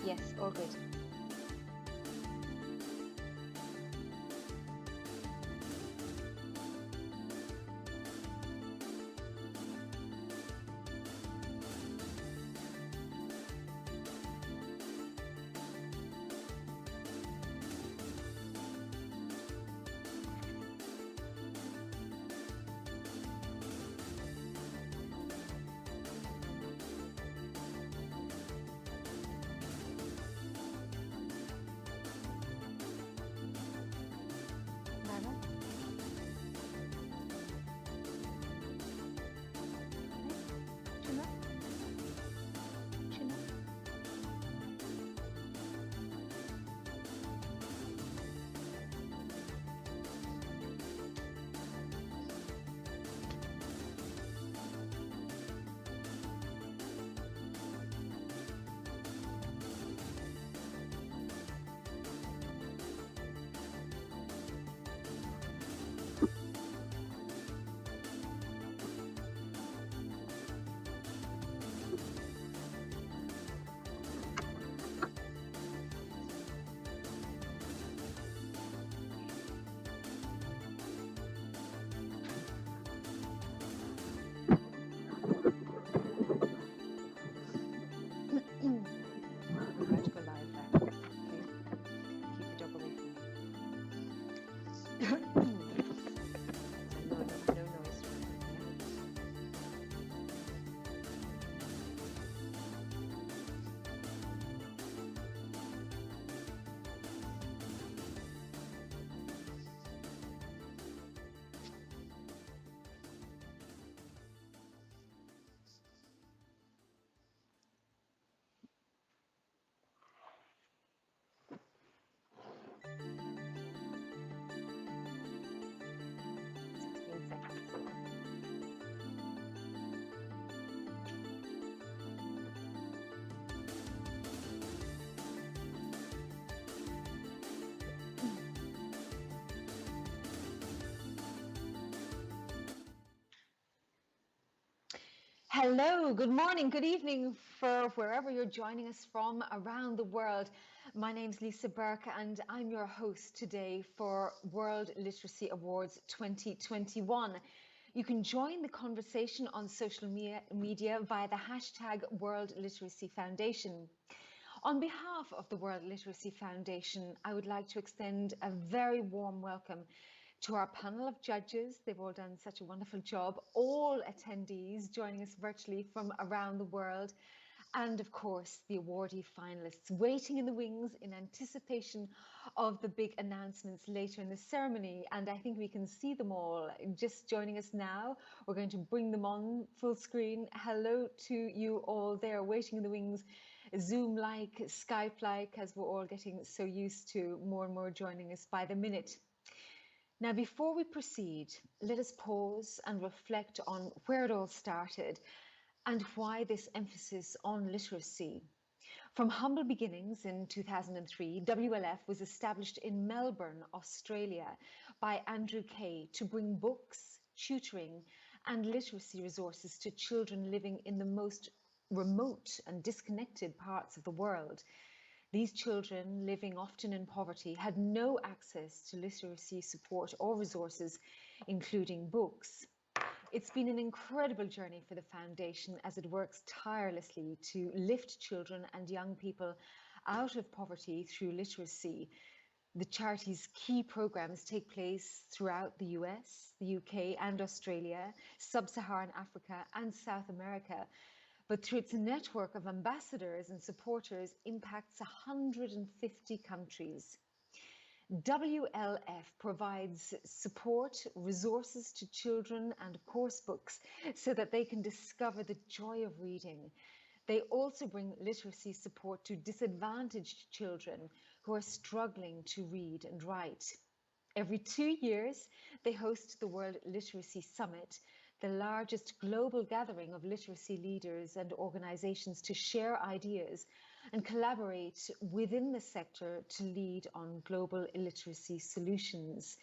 Yes, all good. I'm about to go live now. Okay. Keep the dog away from me. No noise. Hello, good morning, good evening for wherever you're joining us from around the world. My name's Lisa Burke and I'm your host today for World Literacy Awards 2021. You can join the conversation on social media via the hashtag World Literacy Foundation. On behalf of the World Literacy Foundation, I would like to extend a very warm welcome to our panel of judges. They've all done such a wonderful job, all attendees joining us virtually from around the world, and of course the awardee finalists waiting in the wings in anticipation of the big announcements later in the ceremony. And I think we can see them all just joining us now. We're going to bring them on full screen. Hello to you all there waiting in the wings, Zoom-like, Skype-like, as we're all getting so used to more and more joining us by the minute. Now, before we proceed, let us pause and reflect on where it all started and why this emphasis on literacy. From humble beginnings in 2003, WLF was established in Melbourne, Australia by Andrew Kay to bring books, tutoring and literacy resources to children living in the most remote and disconnected parts of the world. These children, living often in poverty, had no access to literacy support or resources, including books. It's been an incredible journey for the Foundation as it works tirelessly to lift children and young people out of poverty through literacy. The charity's key programs take place throughout the US, the UK and Australia, Sub-Saharan Africa and South America. But through its network of ambassadors and supporters, impacts 150 countries. WLF provides support, resources to children and course books so that they can discover the joy of reading. They also bring literacy support to disadvantaged children who are struggling to read and write. Every 2 years, they host the World Literacy Summit, the largest global gathering of literacy leaders and organisations to share ideas and collaborate within the sector to lead on global illiteracy solutions.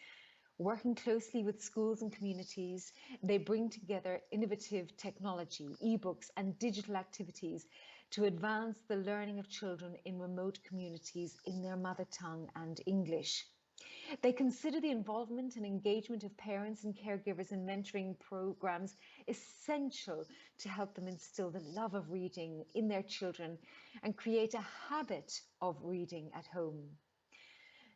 Working closely with schools and communities, they bring together innovative technology, ebooks and digital activities to advance the learning of children in remote communities in their mother tongue and English. They consider the involvement and engagement of parents and caregivers in mentoring programs essential to help them instill the love of reading in their children and create a habit of reading at home.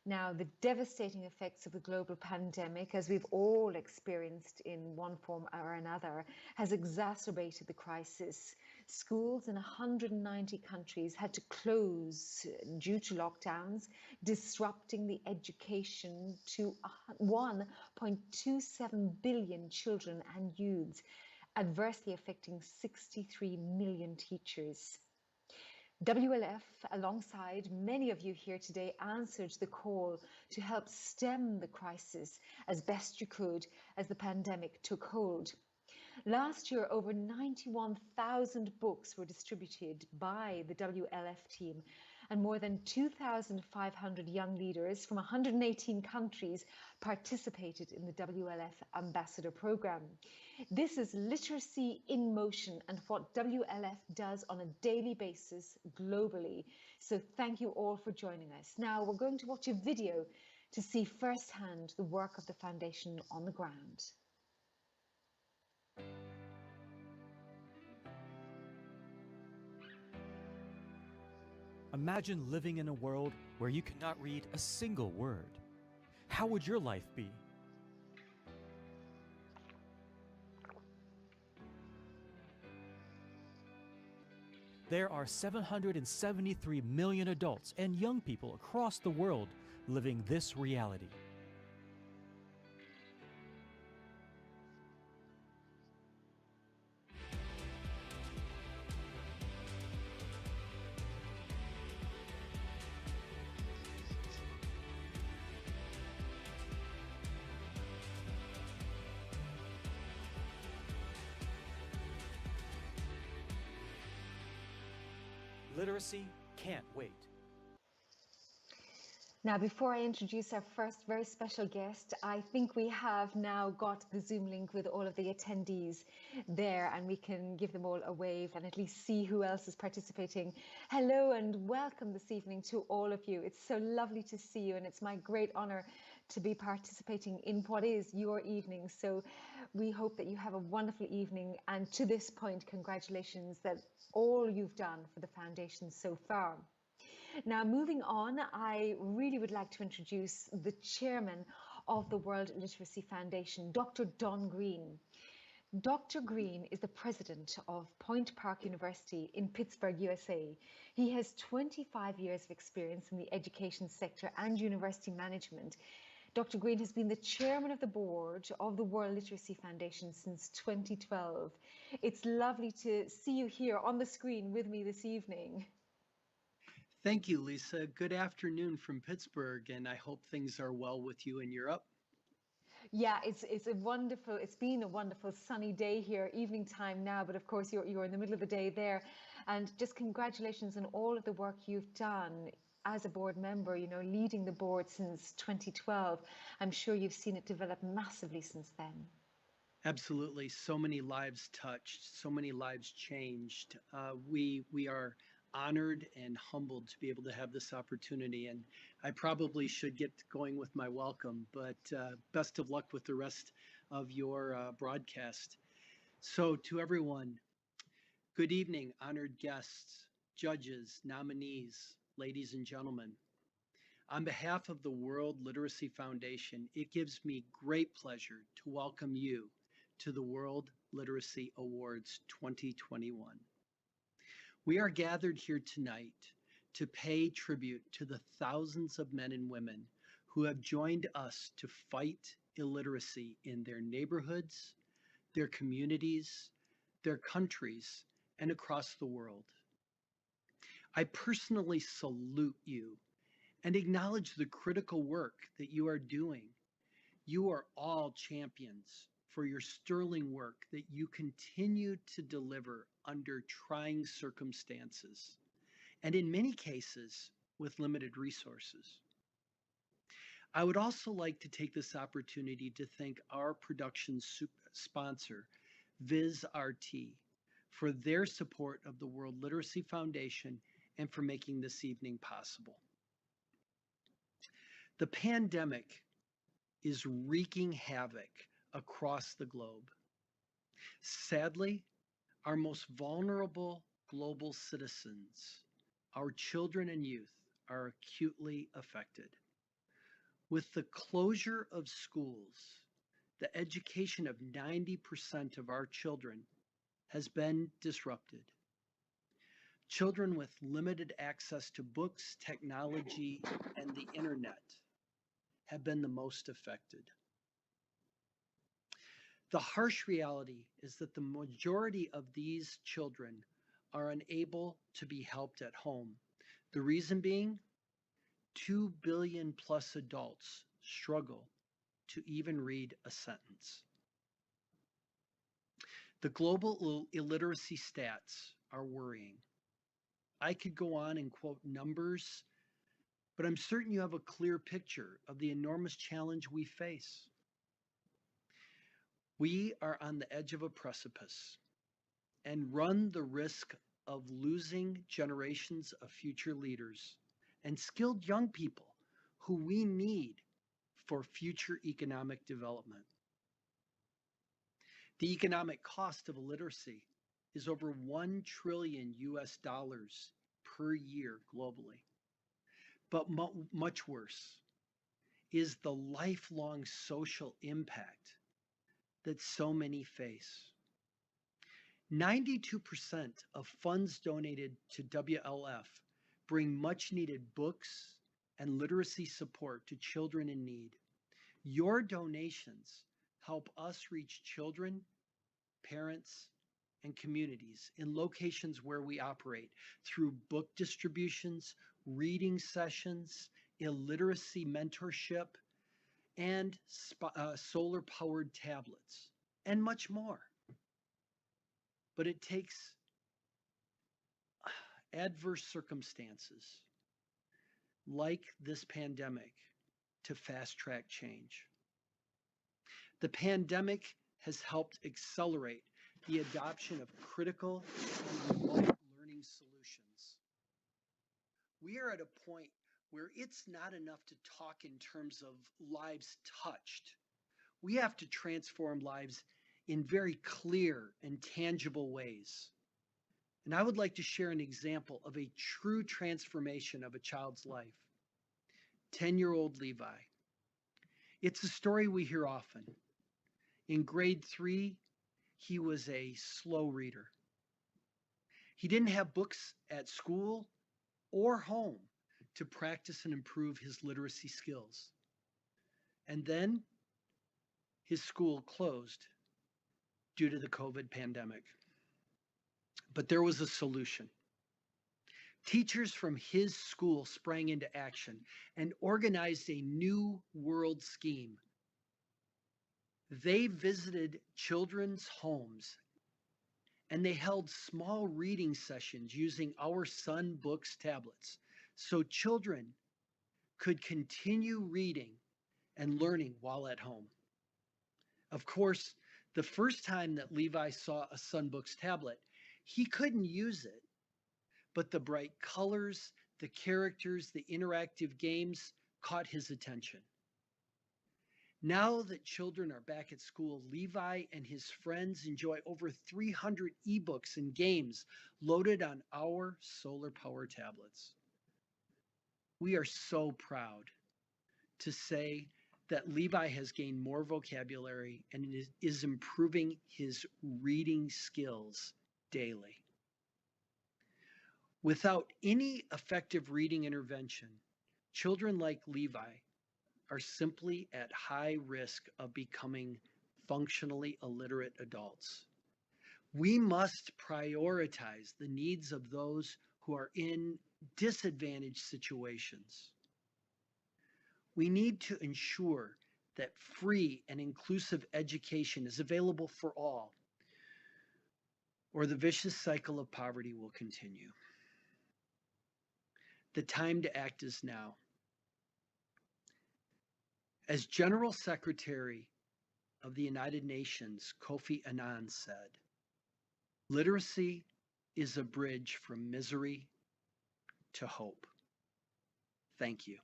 Now, the devastating effects of the global pandemic, as we've all experienced in one form or another, has exacerbated the crisis. Schools in 190 countries had to close due to lockdowns, disrupting the education to 1.27 billion children and youths, adversely affecting 63 million teachers. WLF, alongside many of you here today, answered the call to help stem the crisis as best you could as the pandemic took hold. Last year, over 91,000 books were distributed by the WLF team, and more than 2,500 young leaders from 118 countries participated in the WLF Ambassador Programme. This is literacy in motion and what WLF does on a daily basis globally. So thank you all for joining us. Now we're going to watch a video to see firsthand the work of the foundation on the ground. Imagine living in a world where you cannot read a single word. How would your life be? There are 773 million adults and young people across the world living this reality. Literacy can't wait. Now, before I introduce our first very special guest, I think we have now got the Zoom link with all of the attendees there, and we can give them all a wave and at least see who else is participating. Hello and welcome this evening to all of you. It's so lovely to see you, and it's my great honor to be participating in what is your evening. So we hope that you have a wonderful evening, and to this point, congratulations that all you've done for the foundation so far. Now, moving on, I really would like to introduce the chairman of the World Literacy Foundation, Dr. Don Green. Dr. Green is the president of Point Park University in Pittsburgh, USA. He has 25 years of experience in the education sector and university management. Dr. Green has been the chairman of the board of the World Literacy Foundation since 2012. It's lovely to see you here on the screen with me this evening. Thank you, Lisa. Good afternoon from Pittsburgh, and I hope things are well with you in Europe. Yeah, it's been a wonderful sunny day here, evening time now, but of course you're in the middle of the day there. And just congratulations on all of the work you've done as a board member, you know, leading the board since 2012. I'm sure you've seen it develop massively since then. Absolutely. So many lives touched, so many lives changed. We are honored and humbled to be able to have this opportunity. And I probably should get going with my welcome, but best of luck with the rest of your broadcast. So to everyone, good evening, honored guests, judges, nominees, ladies and gentlemen. On behalf of the World Literacy Foundation, it gives me great pleasure to welcome you to the World Literacy Awards 2021. We are gathered here tonight to pay tribute to the thousands of men and women who have joined us to fight illiteracy in their neighborhoods, their communities, their countries, and across the world. I personally salute you and acknowledge the critical work that you are doing. You are all champions for your sterling work that you continue to deliver under trying circumstances, and in many cases, with limited resources. I would also like to take this opportunity to thank our production sponsor, VizRT, for their support of the World Literacy Foundation and for making this evening possible. The pandemic is wreaking havoc across the globe. Sadly, our most vulnerable global citizens, our children and youth, are acutely affected. With the closure of schools, the education of 90% of our children has been disrupted. Children with limited access to books, technology, and the internet have been the most affected. The harsh reality is that the majority of these children are unable to be helped at home. The reason being, 2 billion plus adults struggle to even read a sentence. The global illiteracy stats are worrying. I could go on and quote numbers, but I'm certain you have a clear picture of the enormous challenge we face. We are on the edge of a precipice and run the risk of losing generations of future leaders and skilled young people who we need for future economic development. The economic cost of illiteracy is over $1 trillion per year globally. But much worse is the lifelong social impact that so many face. 92% of funds donated to WLF bring much needed books and literacy support to children in need. Your donations help us reach children, parents, and communities in locations where we operate through book distributions, reading sessions, illiteracy mentorship, and solar-powered tablets, and much more. But it takes adverse circumstances like this pandemic to fast-track change. The pandemic has helped accelerate the adoption of critical and remote learning solutions. We are at a point where it's not enough to talk in terms of lives touched. We have to transform lives in very clear and tangible ways. And I would like to share an example of a true transformation of a child's life. 10-year-old Levi. It's a story we hear often. In grade 3, he was a slow reader. He didn't have books at school or home to practice and improve his literacy skills. And then his school closed due to the COVID pandemic. But there was a solution. Teachers from his school sprang into action and organized a new world scheme. They visited children's homes and they held small reading sessions using our Sun Books tablets so children could continue reading and learning while at home. Of course, the first time that Levi saw a Sun Books tablet, he couldn't use it, but the bright colors, the characters, the interactive games caught his attention. Now that children are back at school, Levi and his friends enjoy over 300 ebooks and games loaded on our solar power tablets. We are so proud to say that Levi has gained more vocabulary and is improving his reading skills daily. Without any effective reading intervention, children like Levi are simply at high risk of becoming functionally illiterate adults. We must prioritize the needs of those who are in disadvantaged situations. We need to ensure that free and inclusive education is available for all, or the vicious cycle of poverty will continue. The time to act is now. As General Secretary of the United Nations, Kofi Annan said, literacy is a bridge from misery to hope. Thank you.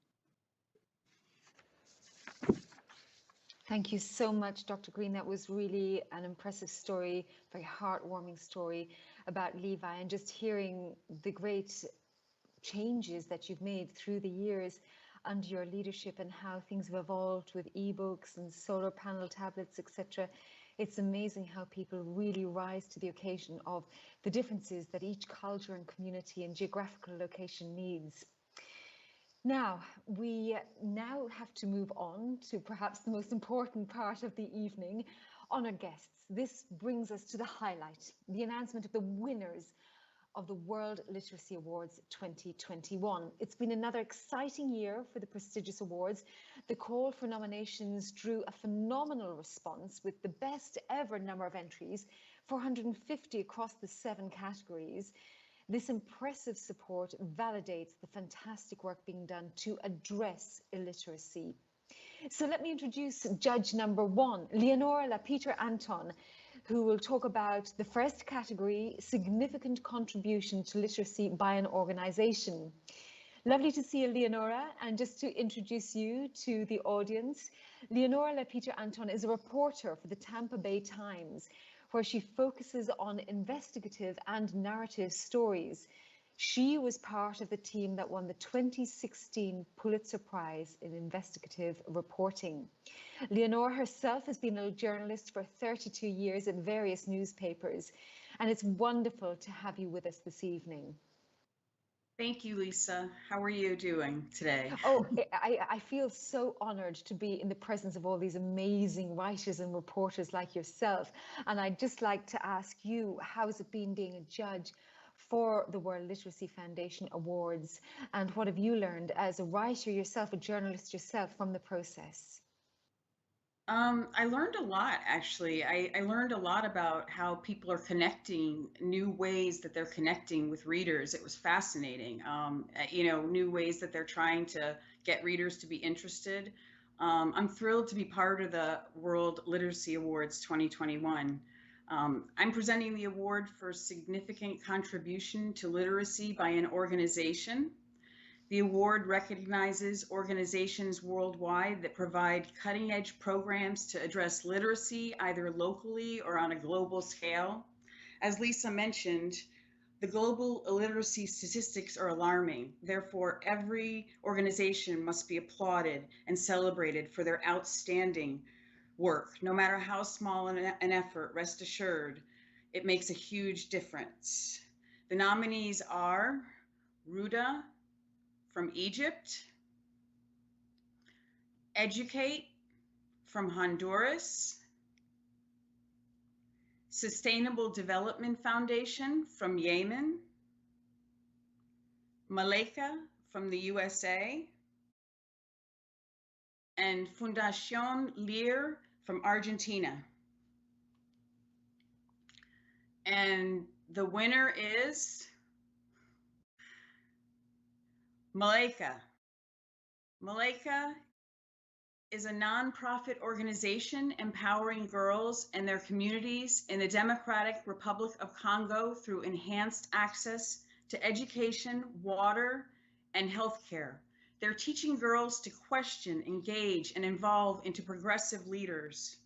Thank you so much, Dr. Green. That was really an impressive story, very heartwarming story about Levi, and just hearing the great changes that you've made through the years under your leadership and how things have evolved with ebooks and solar panel tablets, etc. It's amazing how people really rise to the occasion of the differences that each culture and community and geographical location needs. Now, we have to move on to perhaps the most important part of the evening, honoured guests. This brings us to the highlight, the announcement of the winners of the World Literacy Awards 2021. It's been another exciting year for the prestigious awards. The call for nominations drew a phenomenal response with the best ever number of entries, 450 across the 7 categories. This impressive support validates the fantastic work being done to address illiteracy. So let me introduce judge number 1, Leonora Lapeter Anton, who will talk about the first category, significant contribution to literacy by an organization. Lovely to see you, Leonora. And just to introduce you to the audience, Leonora Lapeter Anton is a reporter for the Tampa Bay Times, where she focuses on investigative and narrative stories. She was part of the team that won the 2016 Pulitzer Prize in investigative reporting. Leonora herself has been a journalist for 32 years in various newspapers, and it's wonderful to have you with us this evening. Thank you, Lisa. How are you doing today? Oh, I feel so honored to be in the presence of all these amazing writers and reporters like yourself. And I'd just like to ask you, how's it been being a judge for the World Literacy Foundation Awards? And what have you learned as a writer yourself, a journalist yourself, from the process? I learned a lot, actually. I learned a lot about how people are connecting, new ways that they're connecting with readers. It was fascinating. New ways that they're trying to get readers to be interested. I'm thrilled to be part of the World Literacy Awards 2021. I'm presenting the award for significant contribution to literacy by an organization. The award recognizes organizations worldwide that provide cutting-edge programs to address literacy, either locally or on a global scale. As Lisa mentioned, the global illiteracy statistics are alarming. Therefore, every organization must be applauded and celebrated for their outstanding work. No matter how small an effort, rest assured, it makes a huge difference. The nominees are Ruda from Egypt, Educate from Honduras, Sustainable Development Foundation from Yemen, Maleka from the USA, and Fundación Lear from Argentina. And the winner is Maleka. Maleka is a nonprofit organization empowering girls and their communities in the Democratic Republic of Congo through enhanced access to education, water, and healthcare. They're teaching girls to question, engage, and evolve into progressive leaders.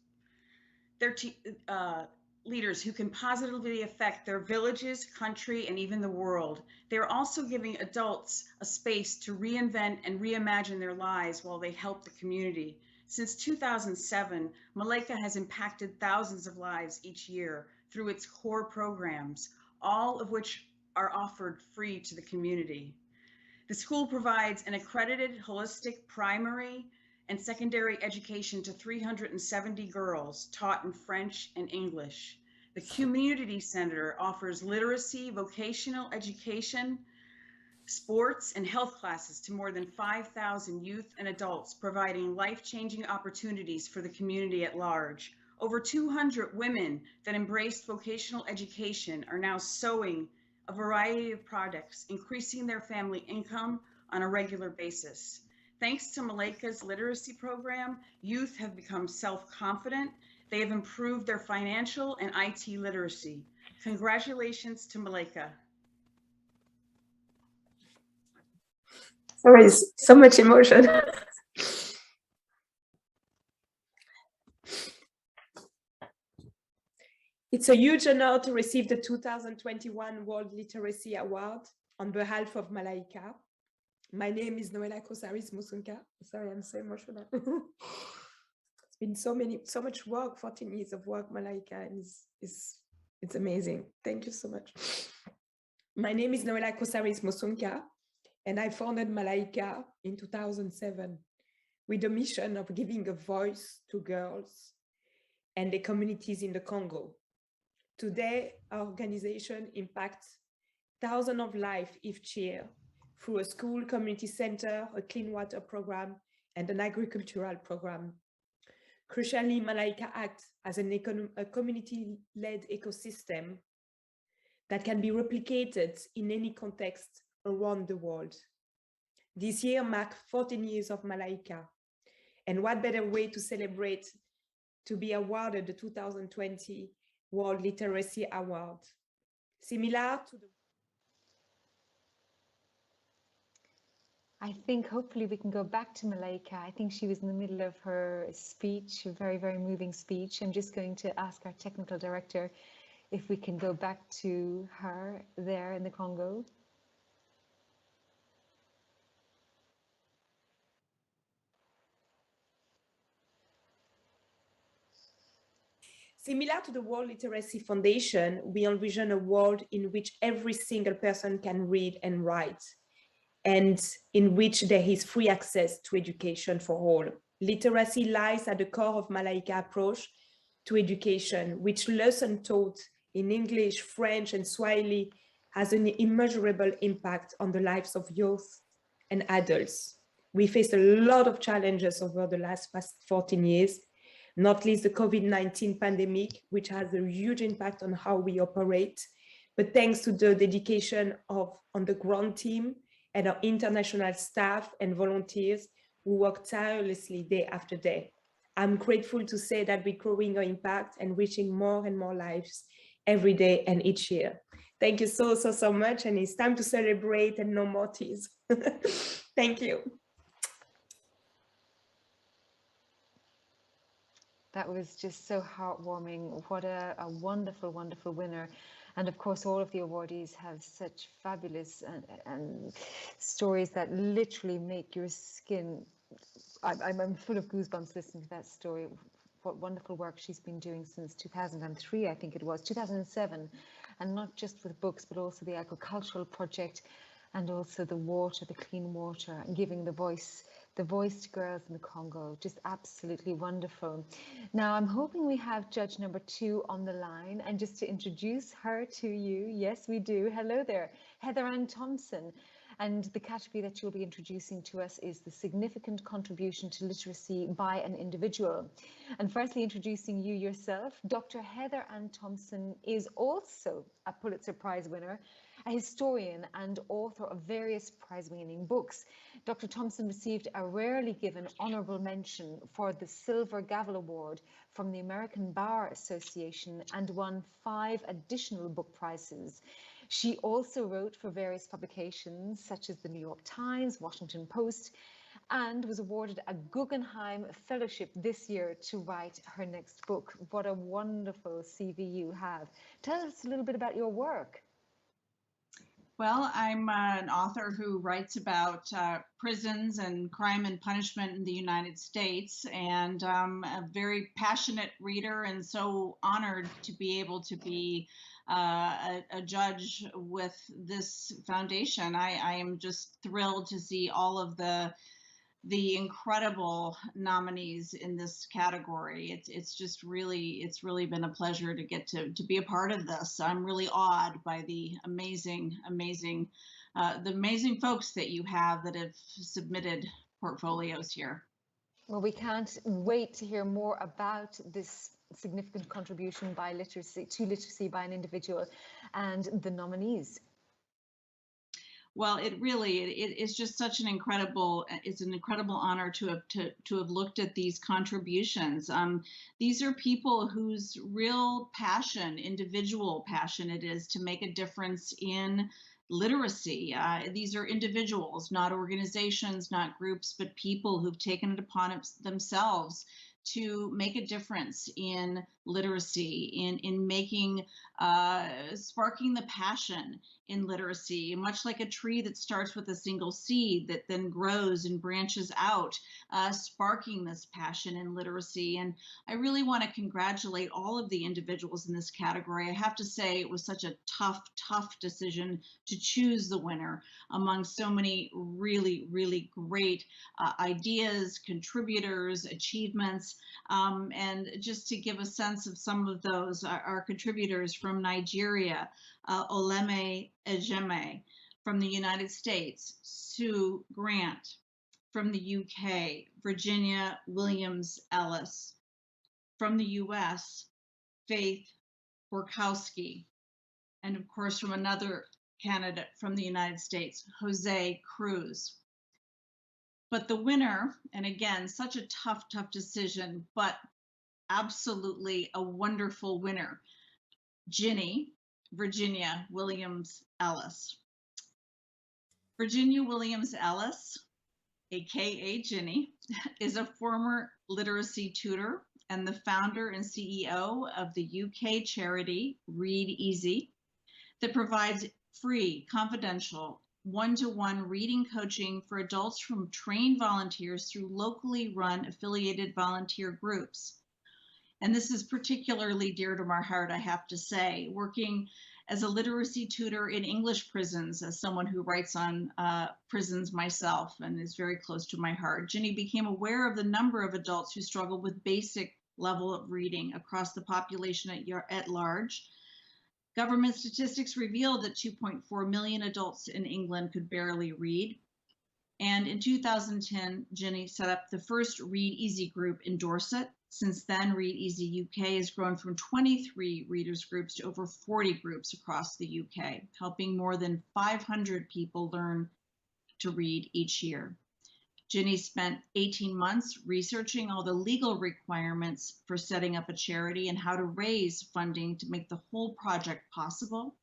leaders who can positively affect their villages, country, and even the world. They are also giving adults a space to reinvent and reimagine their lives while they help the community. Since 2007, Malika has impacted thousands of lives each year through its core programs, all of which are offered free to the community. The school provides an accredited holistic primary and secondary education to 370 girls taught in French and English. The community center offers literacy, vocational education, sports, and health classes to more than 5,000 youth and adults, providing life-changing opportunities for the community at large. Over 200 women that embraced vocational education are now sewing a variety of products, increasing their family income on a regular basis. Thanks to Malika's literacy program, youth have become self-confident. They have improved their financial and IT literacy. Congratulations to Malika. There is so much emotion. It's a huge honor to receive the 2021 World Literacy Award on behalf of Malaika. My name is Noela Kosaris Musunka. Sorry, I'm so emotional. It's been so much work, 14 years of work, Malaika, and it's amazing. Thank you so much. My name is Noela Kosaris Musunka, and I founded Malaika in 2007 with the mission of giving a voice to girls and the communities in the Congo. Today, our organization impacts thousands of lives each year through a school, community center, a clean water program, and an agricultural program. Crucially, Malaika acts as a community-led ecosystem that can be replicated in any context around the world. This year marks 14 years of Malaika, and what better way to celebrate to be awarded the 2020 World Literacy Award. Similar to the... I think hopefully we can go back to Malaika. I think she was in the middle of her speech, a very, very moving speech. I'm just going to ask our technical director if we can go back to her there in the Congo. Similar to the World Literacy Foundation, we envision a world in which every single person can read and write, and in which there is free access to education for all. Literacy lies at the core of Malaika approach to education, which lesson taught in English, French, and Swahili has an immeasurable impact on the lives of youth and adults. We faced a lot of challenges over the last 14 years, not least the COVID-19 pandemic, which has a huge impact on how we operate. But thanks to the dedication of on-the-ground team and our international staff and volunteers who work tirelessly day after day, I'm grateful to say that we're growing our impact and reaching more and more lives every day and each year. Thank you so much. And it's time to celebrate and no more tears. Thank you. That was just so heartwarming. What a wonderful, wonderful winner. And of course, all of the awardees have such fabulous and stories that literally make your skin. I'm full of goosebumps listening to that story. What wonderful work she's been doing since 2003, I think it was, 2007. And not just with books, but also the agricultural project and also the water, the clean water, and giving the voice to girls in the Congo. Just absolutely wonderful. Now, I'm hoping we have judge number 2 on the line, and just to introduce her to you, yes, we do. Hello there, Heather Ann Thompson. And the category that you'll be introducing to us is the significant contribution to literacy by an individual. And firstly, introducing you yourself, Dr. Heather Ann Thompson is also a Pulitzer Prize winner, a historian and author of various prize-winning books. Dr. Thompson received a rarely given honorable mention for the Silver Gavel Award from the American Bar Association and won 5 additional book prizes. She also wrote for various publications such as the New York Times, Washington Post, and was awarded a Guggenheim Fellowship this year to write her next book. What a wonderful CV you have. Tell us a little bit about your work. Well, I'm an author who writes about prisons and crime and punishment in the United States, and a very passionate reader, and so honored to be able to be a judge with this foundation. I am just thrilled to see all of the incredible nominees in this category. It's really been a pleasure to get to be a part of this. I'm really awed by the amazing folks that you have that have submitted portfolios here. Well, we can't wait to hear more about this significant contribution by literacy by an individual and the nominees. Well, it's just such an incredible honor to have looked at these contributions. These are people whose real passion, individual passion, it is to make a difference in literacy. These are individuals, not organizations, not groups, but people who've taken it upon themselves to make a difference in literacy, in making, sparking the passion in literacy, much like a tree that starts with a single seed that then grows and branches out, sparking this passion in literacy. And I really want to congratulate all of the individuals in this category. I have to say it was such a tough decision to choose the winner among so many really great ideas, contributors, achievements. And just to give a sense of some of those, our contributors from Nigeria, Oleme Ejeme; from the United States, Sue Grant; from the UK, Virginia Williams Ellis; from the US, Faith Borkowski; and of course from another candidate from the United States, Jose Cruz. But the winner, and again, such a tough decision, but absolutely a wonderful winner, Ginny Virginia Williams Ellis. Virginia Williams Ellis, aka Ginny, is a former literacy tutor and the founder and CEO of the UK charity Read Easy, that provides free, confidential, one-to-one reading coaching for adults from trained volunteers through locally run affiliated volunteer groups. And this is particularly dear to my heart, I have to say, working as a literacy tutor in English prisons, as someone who writes on prisons myself and is very close to my heart. Ginny became aware of the number of adults who struggle with basic level of reading across the population at large. Government statistics revealed that 2.4 million adults in England could barely read. And in 2010, Ginny set up the first Read Easy group in Dorset. Since then, Read Easy UK has grown from 23 readers groups to over 40 groups across the UK, helping more than 500 people learn to read each year. Ginny spent 18 months researching all the legal requirements for setting up a charity and how to raise funding to make the whole project possible.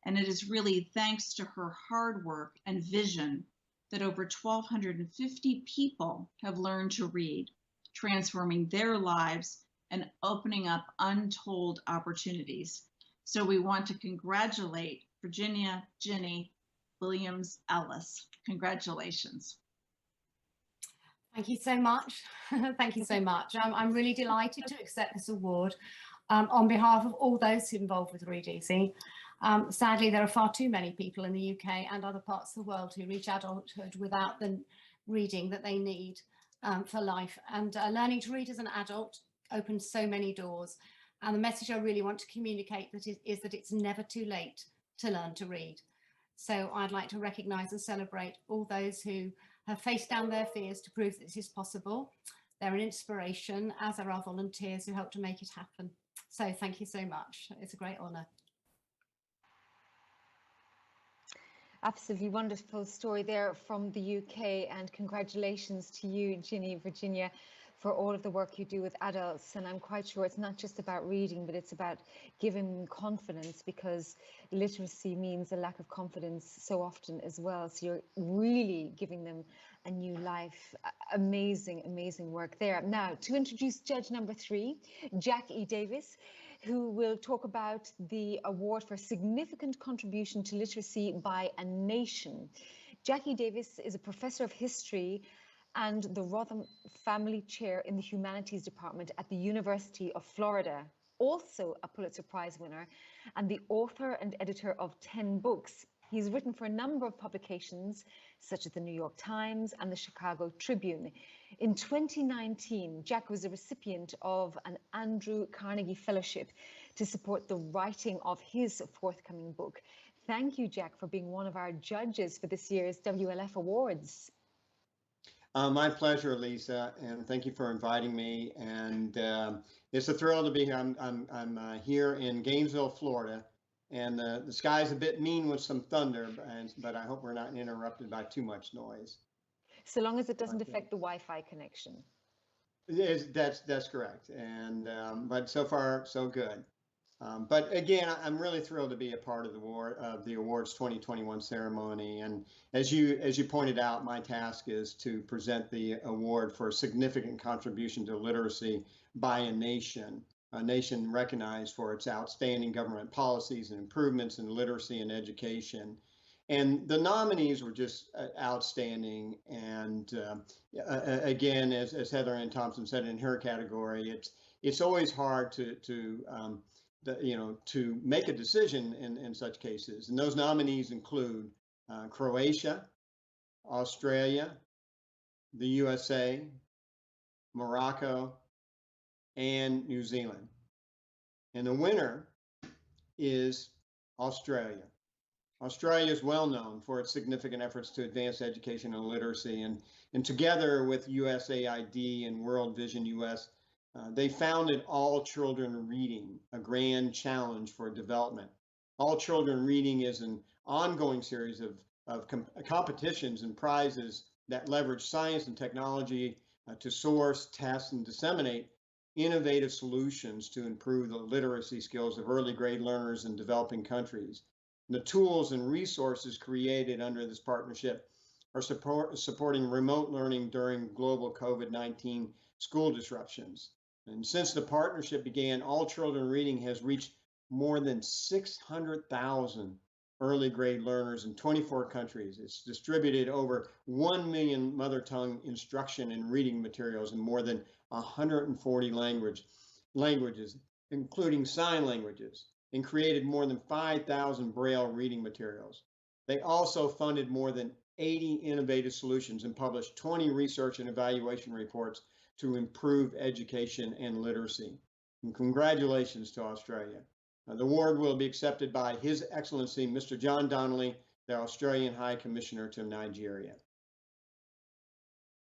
And it is really thanks to her hard work and vision that over 1,250 people have learned to read, transforming their lives and opening up untold opportunities. So we want to congratulate Virginia Ginny Williams Ellis. Congratulations. Thank you so much. Thank you so much. I'm really delighted to accept this award on behalf of all those involved with Read Easy. Sadly, there are far too many people in the UK and other parts of the world who reach adulthood without the reading that they need for life. And learning to read as an adult opens so many doors. And the message I really want to communicate is that it's never too late to learn to read. So I'd like to recognise and celebrate all those who have faced down their fears to prove that this is possible. They're an inspiration, as are our volunteers who help to make it happen. So thank you so much. It's a great honour. Absolutely wonderful story there from the UK, and congratulations to you, Ginny, Virginia, for all of the work you do with adults. And I'm quite sure it's not just about reading, but it's about giving them confidence, because literacy means a lack of confidence so often as well. So you're really giving them a new life. Amazing, amazing work there. Now, to introduce judge number 3, Jack E. Davis, who will talk about the award for significant contribution to literacy by a nation. Jackie Davis is a professor of history and the Rotham Family Chair in the Humanities Department at the University of Florida, also a Pulitzer Prize winner, and the author and editor of 10 books. He's written for a number of publications, such as the New York Times and the Chicago Tribune. In 2019, Jack was a recipient of an Andrew Carnegie Fellowship to support the writing of his forthcoming book. Thank you, Jack, for being one of our judges for this year's WLF Awards. My pleasure, Lisa, and thank you for inviting me. And it's a thrill to be here. I'm here in Gainesville, Florida, and the sky's a bit mean with some thunder, but I hope we're not interrupted by too much noise. So long as it doesn't affect the Wi-Fi connection. That's correct. And but so far so good. But again, I'm really thrilled to be a part of the awards 2021 ceremony. And as you pointed out, my task is to present the award for significant contribution to literacy by a nation recognized for its outstanding government policies and improvements in literacy and education. And the nominees were just outstanding. And again, as Heather Ann Thompson said in her category, it's always hard to make a decision in such cases. And those nominees include Croatia, Australia, the USA, Morocco, and New Zealand. And the winner is Australia. Australia is well known for its significant efforts to advance education and literacy, and together with USAID and World Vision US, they founded All Children Reading, a grand challenge for development. All Children Reading is an ongoing series of competitions and prizes that leverage science and technology to source, test, and disseminate innovative solutions to improve the literacy skills of early grade learners in developing countries. And the tools and resources created under this partnership are supporting remote learning during global COVID-19 school disruptions. And since the partnership began, All Children Reading has reached more than 600,000 early grade learners in 24 countries. It's distributed over 1 million mother tongue instruction and reading materials in more than 140 languages, including sign languages, and created more than 5,000 Braille reading materials. They also funded more than 80 innovative solutions and published 20 research and evaluation reports to improve education and literacy. And congratulations to Australia. The award will be accepted by His Excellency, Mr. John Donnelly, the Australian High Commissioner to Nigeria.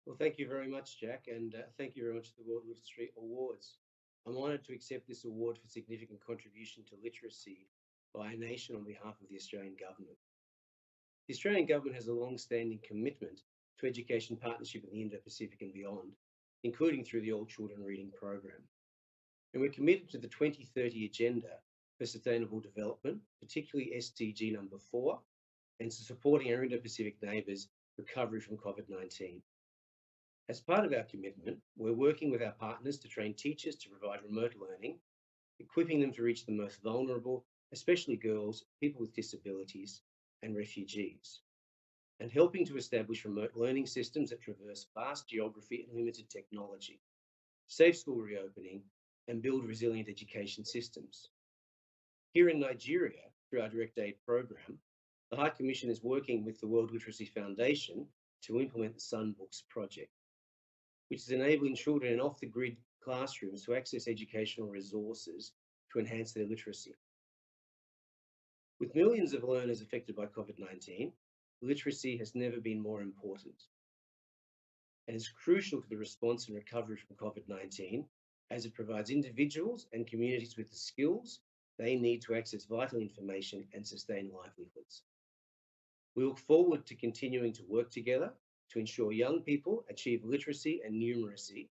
Well, thank you very much, Jack, and thank you very much to the World Literacy Awards. I'm honoured to accept this award for significant contribution to literacy by a nation on behalf of the Australian Government. The Australian Government has a long-standing commitment to education partnership in the Indo-Pacific and beyond, including through the All Children Reading program. And we're committed to the 2030 Agenda for Sustainable Development, particularly SDG number 4, and to supporting our Indo-Pacific neighbours' recovery from COVID-19. As part of our commitment, we're working with our partners to train teachers to provide remote learning, equipping them to reach the most vulnerable, especially girls, people with disabilities, and refugees, and helping to establish remote learning systems that traverse vast geography and limited technology, safe school reopening, and build resilient education systems. Here in Nigeria, through our Direct Aid program, the High Commission is working with the World Literacy Foundation to implement the Sunbooks project, which is enabling children in off-the-grid classrooms to access educational resources to enhance their literacy. With millions of learners affected by COVID-19, literacy has never been more important and is crucial to the response and recovery from COVID-19 as it provides individuals and communities with the skills they need to access vital information and sustain livelihoods. We look forward to continuing to work together to ensure young people achieve literacy and numeracy,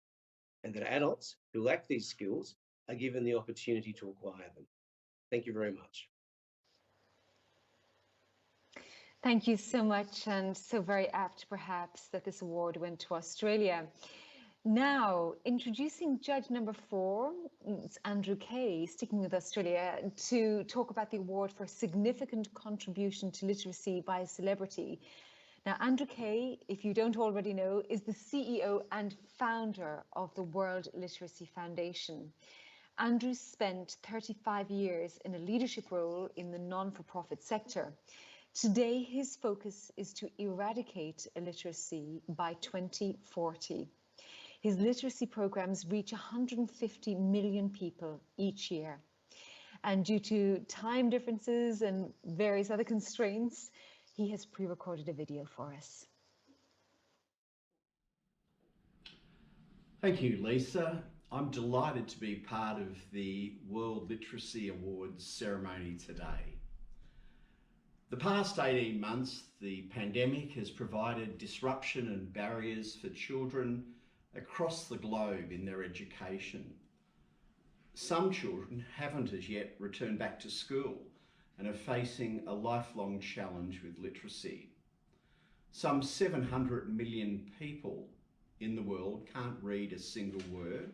and that adults who lack these skills are given the opportunity to acquire them. Thank you very much. Thank you so much, and so very apt perhaps that this award went to Australia. Now, introducing judge number 4, it's Andrew Kay, sticking with Australia, to talk about the award for significant contribution to literacy by a celebrity. Now, Andrew Kay, if you don't already know, is the CEO and founder of the World Literacy Foundation. Andrew spent 35 years in a leadership role in the non-for-profit sector. Today, his focus is to eradicate illiteracy by 2040. His literacy programs reach 150 million people each year. And due to time differences and various other constraints, he has pre-recorded a video for us. Thank you, Lisa. I'm delighted to be part of the World Literacy Awards ceremony today. The past 18 months, the pandemic has provided disruption and barriers for children across the globe in their education. Some children haven't as yet returned back to school and are facing a lifelong challenge with literacy. Some 700 million people in the world can't read a single word.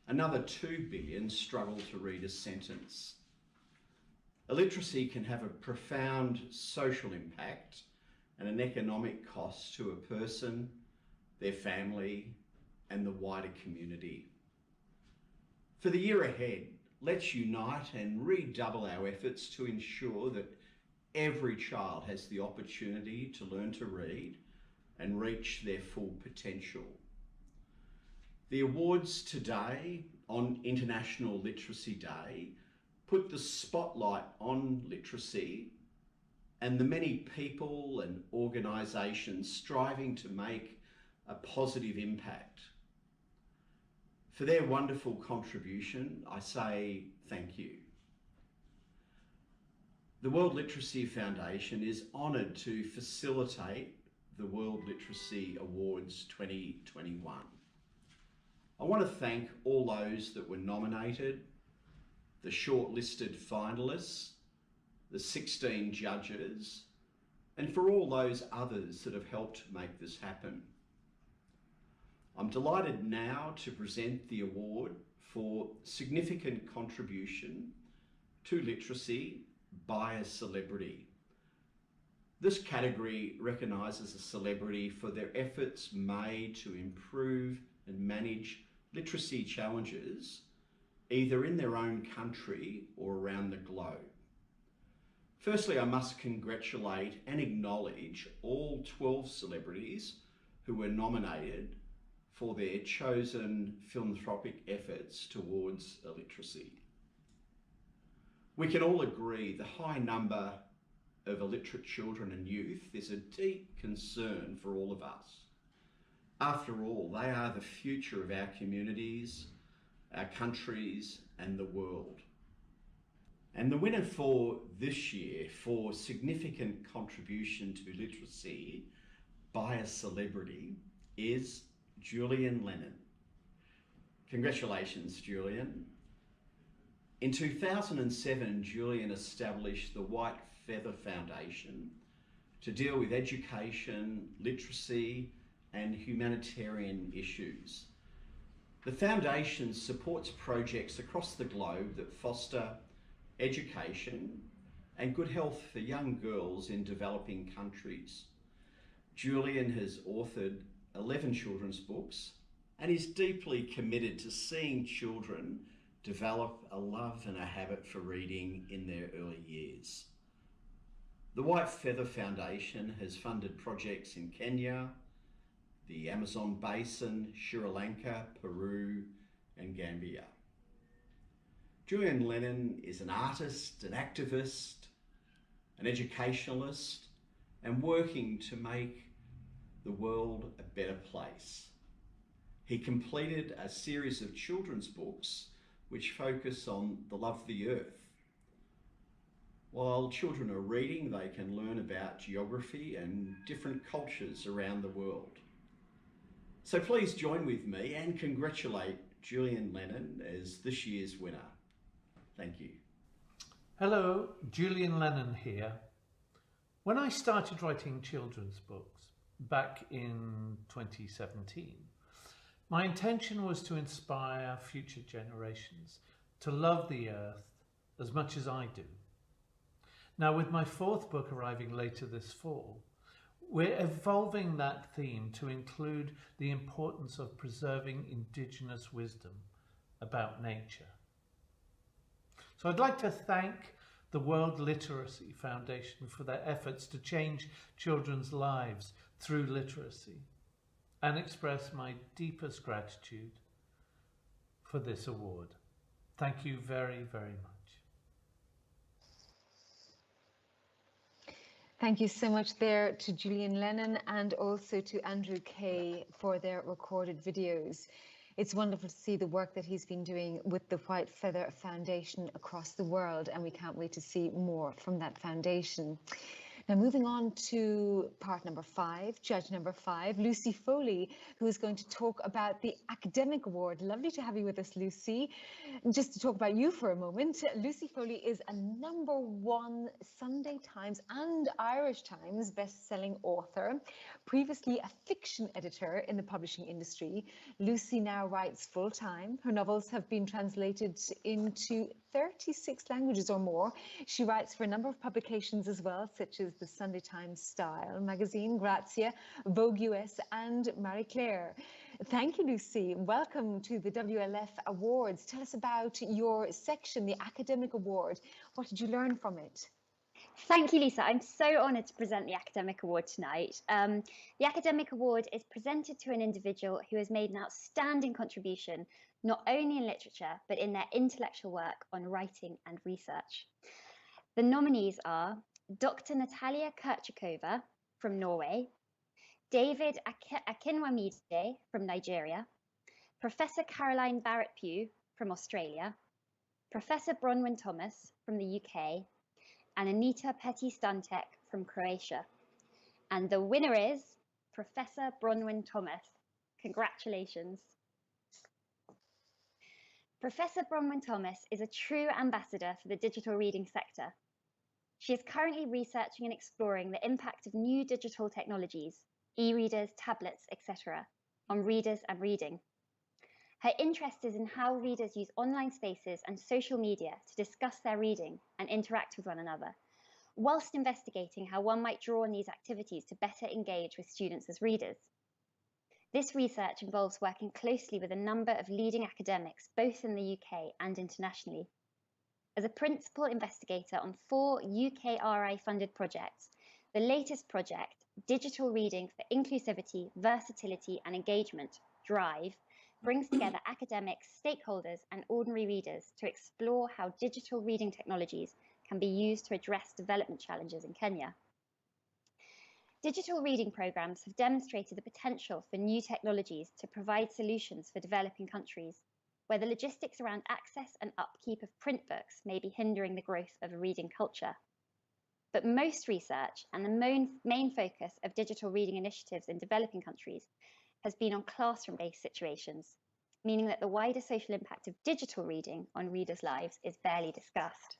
Another 2 billion struggle to read a sentence. Illiteracy can have a profound social impact and an economic cost to a person, their family, and the wider community. For the year ahead, let's unite and redouble our efforts to ensure that every child has the opportunity to learn to read and reach their full potential. The awards today on International Literacy Day put the spotlight on literacy and the many people and organisations striving to make a positive impact. For their wonderful contribution, I say thank you. The World Literacy Foundation is honoured to facilitate the World Literacy Awards 2021. I want to thank all those that were nominated, the shortlisted finalists, the 16 judges, and for all those others that have helped make this happen. I'm delighted now to present the award for significant contribution to literacy by a celebrity. This category recognises a celebrity for their efforts made to improve and manage literacy challenges, either in their own country or around the globe. Firstly, I must congratulate and acknowledge all 12 celebrities who were nominated for their chosen philanthropic efforts towards illiteracy. We can all agree the high number of illiterate children and youth is a deep concern for all of us. After all, they are the future of our communities, our countries, and the world. And the winner for this year for significant contribution to literacy by a celebrity is Julian Lennon. Congratulations, Julian. In 2007, Julian established the White Feather Foundation to deal with education, literacy, and humanitarian issues. The foundation supports projects across the globe that foster education and good health for young girls in developing countries. Julian has authored 11 children's books and is deeply committed to seeing children develop a love and a habit for reading in their early years. The White Feather Foundation has funded projects in Kenya, the Amazon Basin, Sri Lanka, Peru, and Gambia. Julian Lennon is an artist, an activist, an educationalist, and working to make the world a better place. He completed a series of children's books which focus on the love of the earth. While children are reading, they can learn about geography and different cultures around the world. So please join with me and congratulate Julian Lennon as this year's winner. Thank you. Hello, Julian Lennon here. When I started writing children's books back in 2017, my intention was to inspire future generations to love the earth as much as I do. Now, with my fourth book arriving later this fall, we're evolving that theme to include the importance of preserving indigenous wisdom about nature. So I'd like to thank the World Literacy Foundation for their efforts to change children's lives through literacy and express my deepest gratitude for this award. Thank you very, very much. Thank you so much there to Julian Lennon and also to Andrew Kay for their recorded videos. It's wonderful to see the work that he's been doing with the White Feather Foundation across the world, and we can't wait to see more from that foundation. Now, moving on to part number 5, judge number 5, Lucy Foley, who is going to talk about the Academic Award. Lovely to have you with us, Lucy. Just to talk about you for a moment, Lucy Foley is a #1 Sunday Times and Irish Times best-selling author, previously a fiction editor in the publishing industry. Lucy now writes full-time. Her novels have been translated into 36 languages or more. She writes for a number of publications as well, such as the Sunday Times Style magazine, Grazia, Vogue US, and Marie Claire. Thank you, Lucy. Welcome to the WLF Awards. Tell us about your section, the Academic Award. What did you learn from it? Thank you, Lisa. I'm so honoured to present the Academic Award tonight. The Academic Award is presented to an individual who has made an outstanding contribution, not only in literature, but in their intellectual work on writing and research. The nominees are Dr. Natalia Kirchikova from Norway, David Akinwamide from Nigeria, Professor Caroline Barrett-Pugh from Australia, Professor Bronwyn Thomas from the UK, and Anita Petty-Stantek from Croatia. And the winner is Professor Bronwyn Thomas. Congratulations. Professor Bronwyn Thomas is a true ambassador for the digital reading sector. She is currently researching and exploring the impact of new digital technologies, e-readers, tablets, etc., on readers and reading. Her interest is in how readers use online spaces and social media to discuss their reading and interact with one another, whilst investigating how one might draw on these activities to better engage with students as readers. This research involves working closely with a number of leading academics, both in the UK and internationally. As a principal investigator on 4 UKRI-funded projects, the latest project, Digital Reading for Inclusivity, Versatility and Engagement, DRIVE, brings together academics, stakeholders and ordinary readers to explore how digital reading technologies can be used to address development challenges in Kenya. Digital reading programs have demonstrated the potential for new technologies to provide solutions for developing countries, where the logistics around access and upkeep of print books may be hindering the growth of a reading culture. But most research and the main focus of digital reading initiatives in developing countries has been on classroom-based situations, meaning that the wider social impact of digital reading on readers' lives is barely discussed.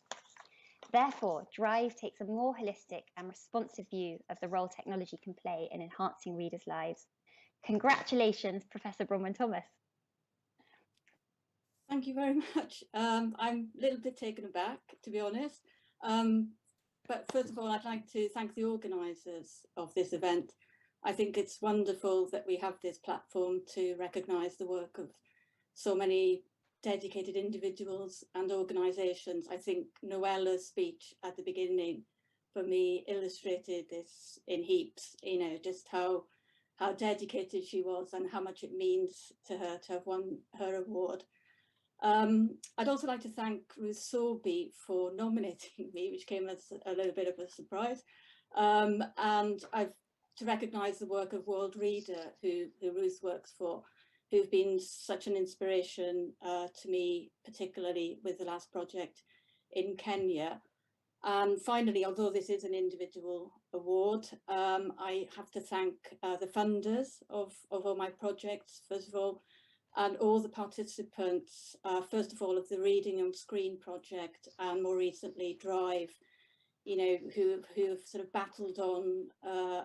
Therefore, DRIVE takes a more holistic and responsive view of the role technology can play in enhancing readers' lives. Congratulations, Professor Bronwyn Thomas. Thank you very much. I'm a little bit taken aback, to be honest. But first of all, I'd like to thank the organisers of this event. I think it's wonderful that we have this platform to recognise the work of so many dedicated individuals and organisations. I think Noella's speech at the beginning, for me, illustrated this in heaps, you know, just how dedicated she was and how much it means to her to have won her award. I'd also like to thank Ruth Sorby for nominating me, which came as a little bit of a surprise. And to recognise the work of World Reader, who Ruth works for, who've been such an inspiration to me, particularly with the last project in Kenya. And finally, although this is an individual award, I have to thank the funders of all my projects, first of all, and all the participants, first of all, of the Reading on Screen project, and more recently, DRIVE, who have sort of battled on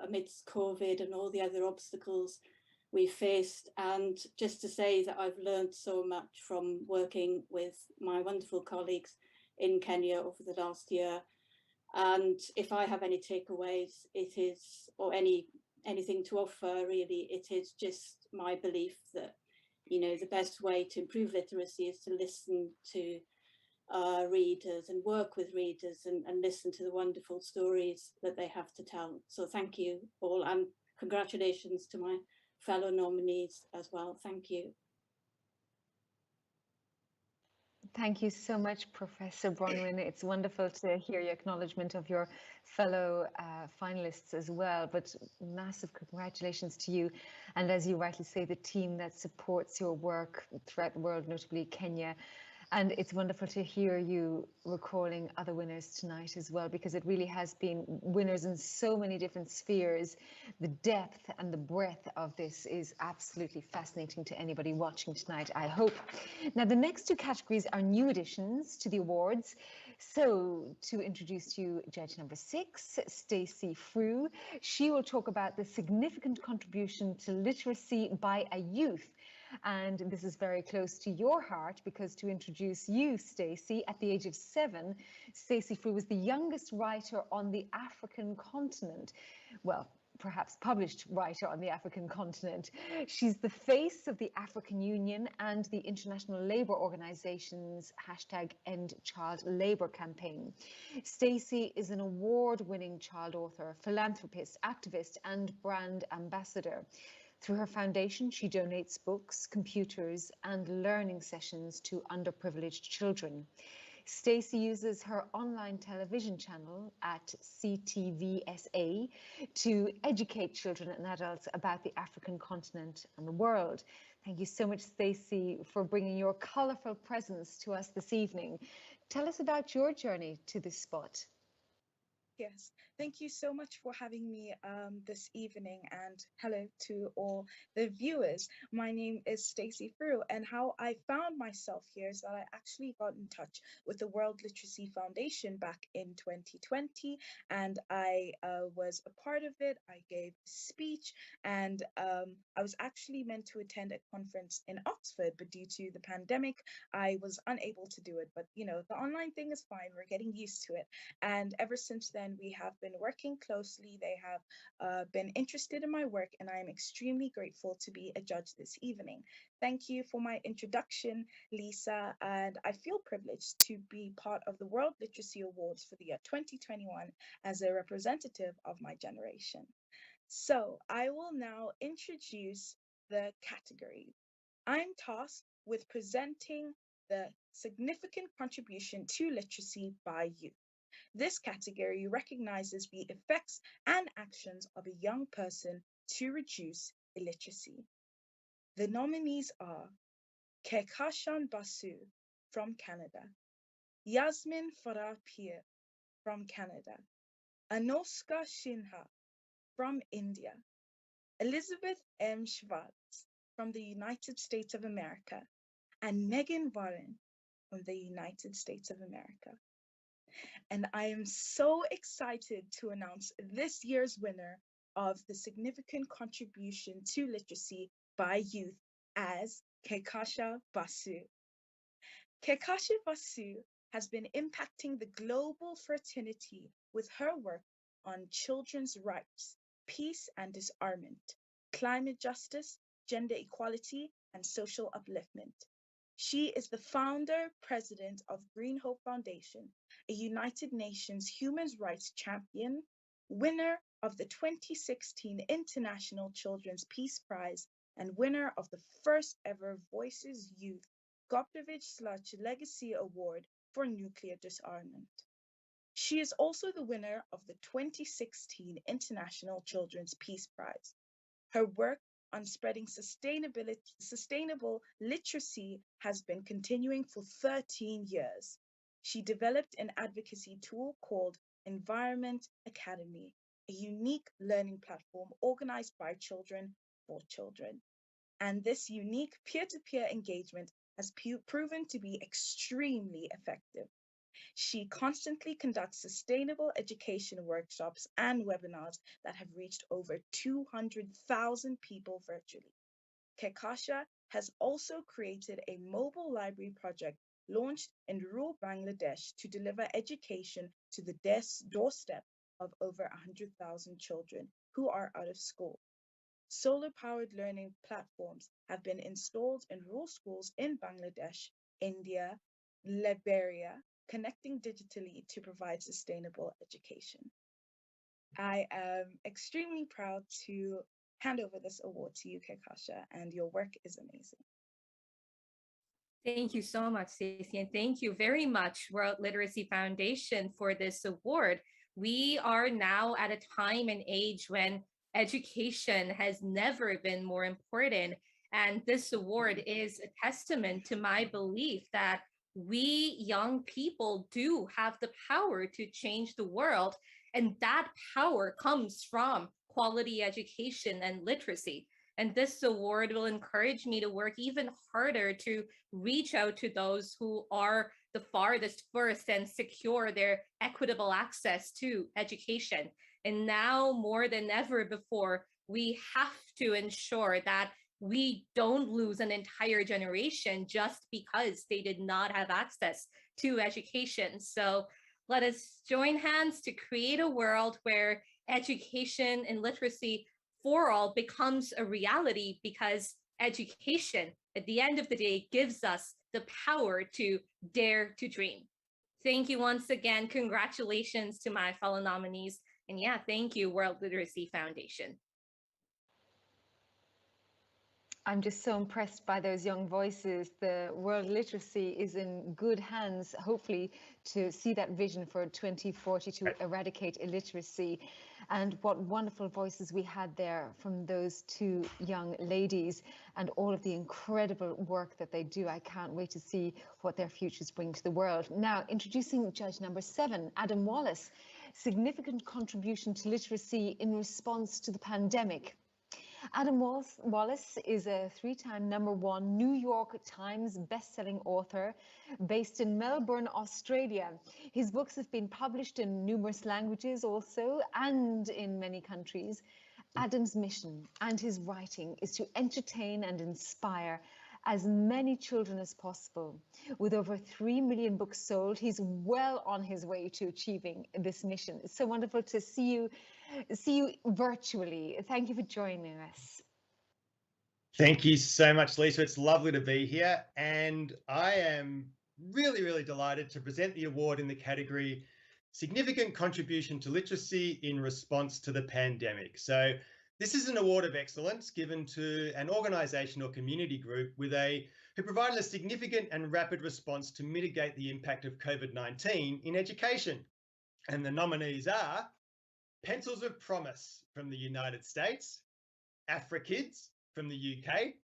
amidst COVID and all the other obstacles we faced. And just to say that I've learned so much from working with my wonderful colleagues in Kenya over the last year. And if I have any takeaways, it is, or anything to offer, really, it is just my belief that, the best way to improve literacy is to listen to readers and work with readers and listen to the wonderful stories that they have to tell. So thank you all, and congratulations to my fellow nominees as well. Thank you. Thank you so much, Professor Bronwyn. It's wonderful to hear your acknowledgement of your fellow finalists as well, but massive congratulations to you. And as you rightly say, the team that supports your work throughout the world, notably Kenya. And it's wonderful to hear you recalling other winners tonight as well, because it really has been winners in so many different spheres. The depth and the breadth of this is absolutely fascinating to anybody watching tonight, I hope. Now, the next two categories are new additions to the awards. So to introduce to you judge number 6, Stacey Frew. She will talk about the significant contribution to literacy by a youth. And this is very close to your heart, because to introduce you, Stacey, at the age of 7, Stacey Frew was the youngest writer on the African continent. Well, perhaps published writer on the African continent. She's the face of the African Union and the International Labour Organization's #End Child Labour campaign. Stacey is an award-winning child author, philanthropist, activist, and brand ambassador. Through her foundation, she donates books, computers, and learning sessions to underprivileged children. Stacey uses her online television channel at CTVSA to educate children and adults about the African continent and the world. Thank you so much, Stacey, for bringing your colourful presence to us this evening. Tell us about your journey to this spot. Yes, thank you so much for having me this evening, and hello to all the viewers. My name is Stacey Frew, and how I found myself here is that I actually got in touch with the World Literacy Foundation back in 2020, and I was a part of it. I gave a speech, and I was actually meant to attend a conference in Oxford, but due to the pandemic, I was unable to do it. But the online thing is fine. We're getting used to it, and ever since then, we have been working closely. They have been interested in my work, and I am extremely grateful to be a judge this evening. Thank you for my introduction, Lisa, and I feel privileged to be part of the World Literacy Awards for the year 2021 as a representative of my generation. So I will now introduce the categories. I'm tasked with presenting the significant contribution to literacy by youth. This category recognizes the effects and actions of a young person to reduce illiteracy. The nominees are Kekashan Basu from Canada, Yasmin Farah Peer from Canada, Anoska Shinha from India, Elizabeth M. Schwartz from the United States of America, and Megan Warren from the United States of America. And I am so excited to announce this year's winner of the significant contribution to literacy by youth as Kekasha Basu. Kekasha Basu has been impacting the global fraternity with her work on children's rights, peace and disarmament, climate justice, gender equality, and social upliftment. She is the founder, president of Green Hope Foundation, a United Nations human rights champion, winner of the 2016 International Children's Peace Prize, and winner of the first ever Voices Youth Goptovich Legacy Award for Nuclear Disarmament. She is also the winner of the 2016 International Children's Peace Prize. Her work on spreading sustainable literacy has been continuing for 13 years. She developed an advocacy tool called Environment Academy, a unique learning platform organized by children for children. And this unique peer-to-peer engagement has proven to be extremely effective. She constantly conducts sustainable education workshops and webinars that have reached over 200,000 people virtually. Kekasha has also created a mobile library project launched in rural Bangladesh to deliver education to the doorstep of over 100,000 children who are out of school. Solar-powered learning platforms have been installed in rural schools in Bangladesh, India, Liberia, connecting digitally to provide sustainable education. I am extremely proud to hand over this award to you, Kekasha, and your work is amazing. Thank you so much, Stacey, and thank you very much, World Literacy Foundation, for this award. We are now at a time and age when education has never been more important, and this award is a testament to my belief that we young people do have the power to change the world, and that power comes from quality education and literacy. And this award will encourage me to work even harder to reach out to those who are the farthest first and secure their equitable access to education. And now more than ever before, we have to ensure that we don't lose an entire generation just because they did not have access to education. So let us join hands to create a world where education and literacy for all becomes a reality, because education at the end of the day gives us the power to dare to dream. Thank you once again. Congratulations to my fellow nominees. And yeah, thank you, World Literacy Foundation. I'm just so impressed by those young voices. The world literacy is in good hands, hopefully, to see that vision for 2040 to eradicate illiteracy. And what wonderful voices we had there from those two young ladies, and all of the incredible work that they do. I can't wait to see what their futures bring to the world. Now, introducing judge number 7, Adam Wallace, significant contribution to literacy in response to the pandemic. Adam Wallace is a 3-time #1 New York Times best-selling author based in Melbourne, Australia. His books have been published in numerous languages also, and in many countries. Adam's mission and his writing is to entertain and inspire as many children as possible. With over 3 million books sold, he's well on his way to achieving this mission. It's so wonderful to see you virtually. Thank you for joining us. Thank you so much, Lisa. It's lovely to be here. And I am really, really delighted to present the award in the category Significant Contribution to Literacy in Response to the Pandemic. So this is an award of excellence given to an organisation or community group who provided a significant and rapid response to mitigate the impact of COVID-19 in education. And the nominees are Pencils of Promise from the United States, AfriKids from the UK,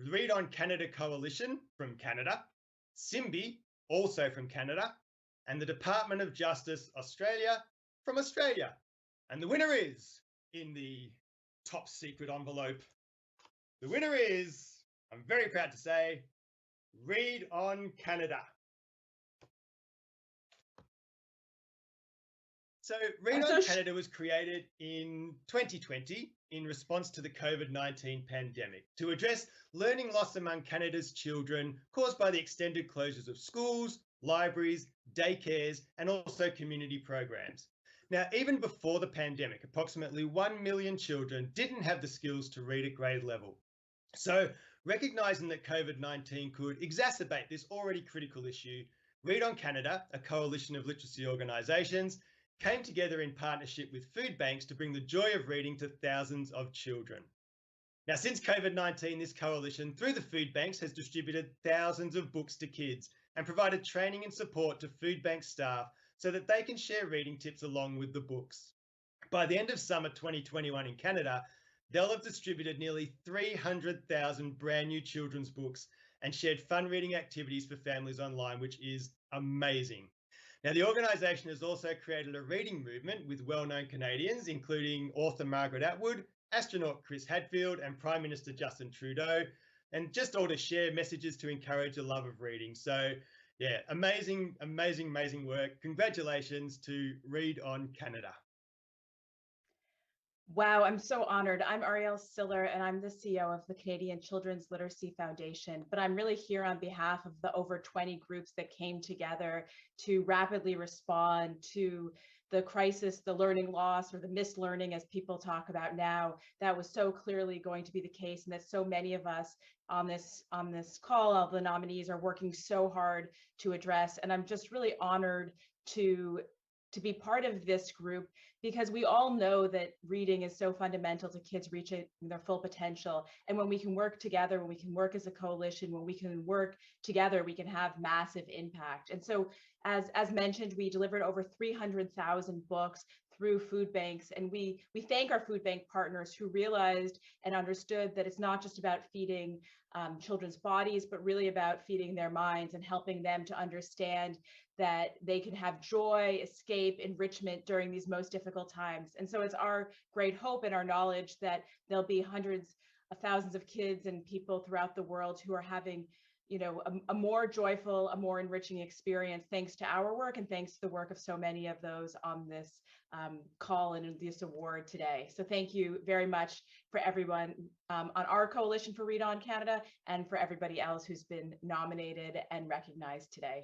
Read on Canada Coalition from Canada, SIMBI, also from Canada, and the Department of Justice Australia from Australia. And the winner is, in the top secret envelope, the winner is, I'm very proud to say, Read on Canada. So Read on Canada was created in 2020 in response to the COVID-19 pandemic to address learning loss among Canada's children caused by the extended closures of schools, libraries, daycares, and also community programs. Now, even before the pandemic, approximately 1 million children didn't have the skills to read at grade level. So, recognising that COVID-19 could exacerbate this already critical issue, Read on Canada, a coalition of literacy organisations, came together in partnership with food banks to bring the joy of reading to thousands of children. Now, since COVID-19, this coalition, through the food banks, has distributed thousands of books to kids and provided training and support to food bank staff so that they can share reading tips along with the books. By the end of summer 2021 in Canada, they'll have distributed nearly 300,000 brand new children's books and shared fun reading activities for families online, which is amazing. Now, the organisation has also created a reading movement with well-known Canadians, including author Margaret Atwood, astronaut Chris Hadfield, and Prime Minister Justin Trudeau, and just all to share messages to encourage a love of reading. So Yeah, amazing, amazing, amazing work. Congratulations to Read on Canada. Wow, I'm so honored. I'm Arielle Stiller, and I'm the CEO of the Canadian Children's Literacy Foundation. But I'm really here on behalf of the over 20 groups that came together to rapidly respond to the crisis, the learning loss, or the mislearning, as people talk about now. That was so clearly going to be the case, and that so many of us on this call, all the nominees, are working so hard to address. And I'm just really honored to be part of this group, because we all know that reading is so fundamental to kids reaching their full potential. And when we can work together, when we can work as a coalition, when we can work together, we can have massive impact. And so, as mentioned, we delivered over 300,000 books through food banks. And we thank our food bank partners who realized and understood that it's not just about feeding children's bodies, but really about feeding their minds and helping them to understand that they can have joy, escape, enrichment during these most difficult times. And so it's our great hope and our knowledge that there'll be hundreds of thousands of kids and people throughout the world who are having, you know, a more joyful, a more enriching experience, thanks to our work and thanks to the work of so many of those on this call and this award today. So thank you very much for everyone on our Coalition for Read On Canada, and for everybody else who's been nominated and recognized today.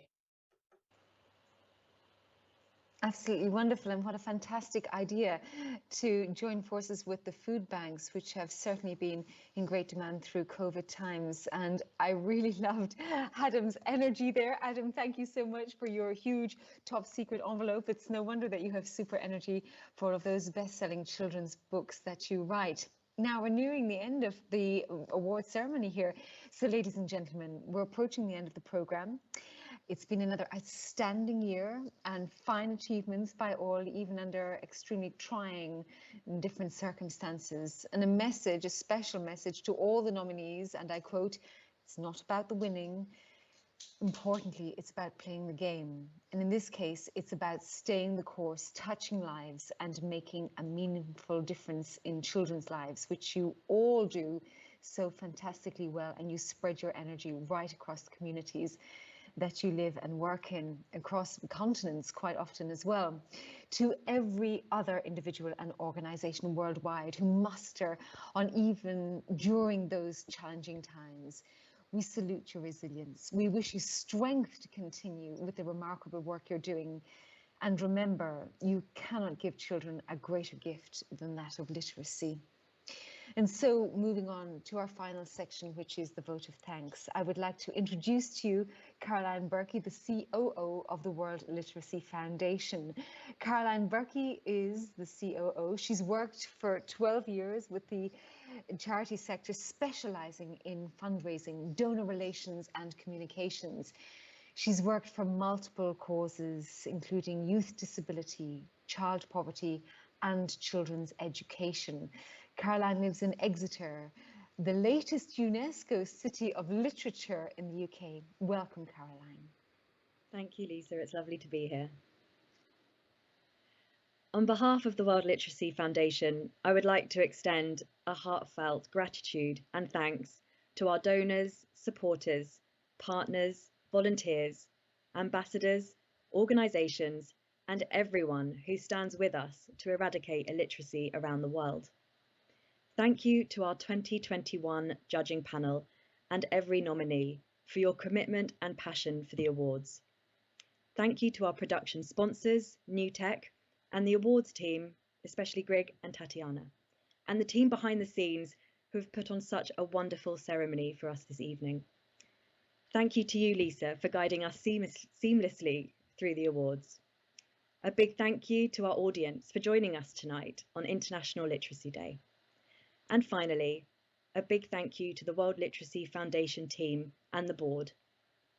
Absolutely wonderful, and what a fantastic idea to join forces with the food banks, which have certainly been in great demand through COVID times. And I really loved Adam's energy there. Adam, thank you so much for your huge top secret envelope. It's no wonder that you have super energy for all of those best-selling children's books that you write. Now, we're nearing the end of the award ceremony here. So, ladies and gentlemen, we're approaching the end of the program. It's been another outstanding year and fine achievements by all, even under extremely trying different circumstances. And a message, a special message to all the nominees, and I quote, "It's not about the winning. Importantly, it's about playing the game." And in this case, it's about staying the course, touching lives, and making a meaningful difference in children's lives, which you all do so fantastically well. And you spread your energy right across the communities that you live and work in, across continents quite often as well. To every other individual and organization worldwide who muster on even during those challenging times, we salute your resilience. We wish you strength to continue with the remarkable work you're doing. And remember, you cannot give children a greater gift than that of literacy. And so, moving on to our final section, which is the vote of thanks, I would like to introduce to you Caroline Berkey, the COO of the World Literacy Foundation. Caroline Berkey is the COO. She's worked for 12 years with the charity sector, specializing in fundraising, donor relations, and communications. She's worked for multiple causes, including youth disability, child poverty, and children's education. Caroline lives in Exeter, the latest UNESCO City of Literature in the UK. Welcome, Caroline. Thank you, Lisa. It's lovely to be here. On behalf of the World Literacy Foundation, I would like to extend a heartfelt gratitude and thanks to our donors, supporters, partners, volunteers, ambassadors, organisations, and everyone who stands with us to eradicate illiteracy around the world. Thank you to our 2021 judging panel and every nominee for your commitment and passion for the awards. Thank you to our production sponsors, New Tech, and the awards team, especially Greg and Tatiana, and the team behind the scenes who have put on such a wonderful ceremony for us this evening. Thank you to you, Lisa, for guiding us seamlessly through the awards. A big thank you to our audience for joining us tonight on International Literacy Day. And finally, a big thank you to the World Literacy Foundation team and the board,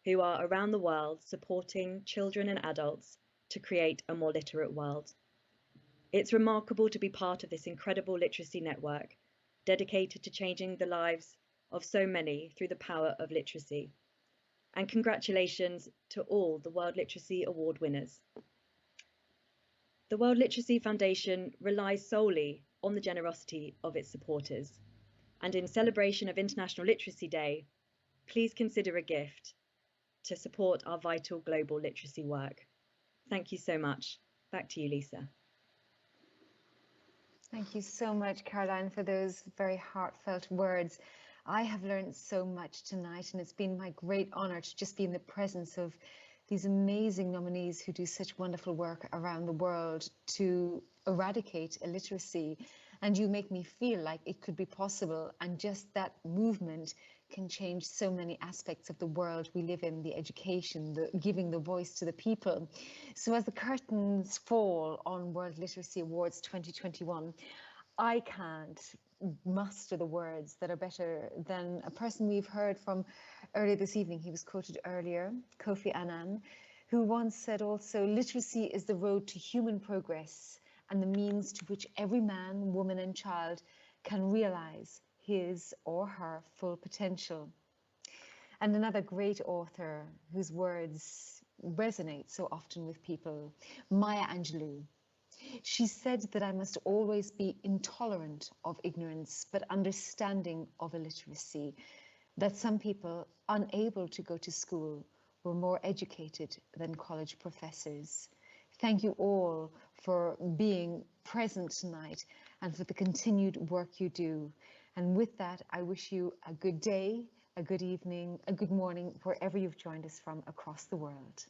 who are around the world supporting children and adults to create a more literate world. It's remarkable to be part of this incredible literacy network, dedicated to changing the lives of so many through the power of literacy. And congratulations to all the World Literacy Award winners. The World Literacy Foundation relies solely on the generosity of its supporters. And in celebration of International Literacy Day, please consider a gift to support our vital global literacy work. Thank you so much. Back to you, Lisa. Thank you so much, Caroline, for those very heartfelt words. I have learned so much tonight, and it's been my great honor to just be in the presence of these amazing nominees who do such wonderful work around the world to eradicate illiteracy. And you make me feel like it could be possible, and just that movement can change so many aspects of the world we live in, the education, the giving the voice to the people. So as the curtains fall on World Literacy Awards 2021, I can't muster the words that are better than a person we've heard from earlier this evening. He was quoted earlier, Kofi Annan, who once said also, literacy is the road to human progress and the means to which every man, woman and child can realize his or her full potential. And another great author whose words resonate so often with people, Maya Angelou. She said that I must always be intolerant of ignorance, but understanding of illiteracy, that some people unable to go to school were more educated than college professors. Thank you all for being present tonight and for the continued work you do. And with that, I wish you a good day, a good evening, a good morning, wherever you've joined us from across the world.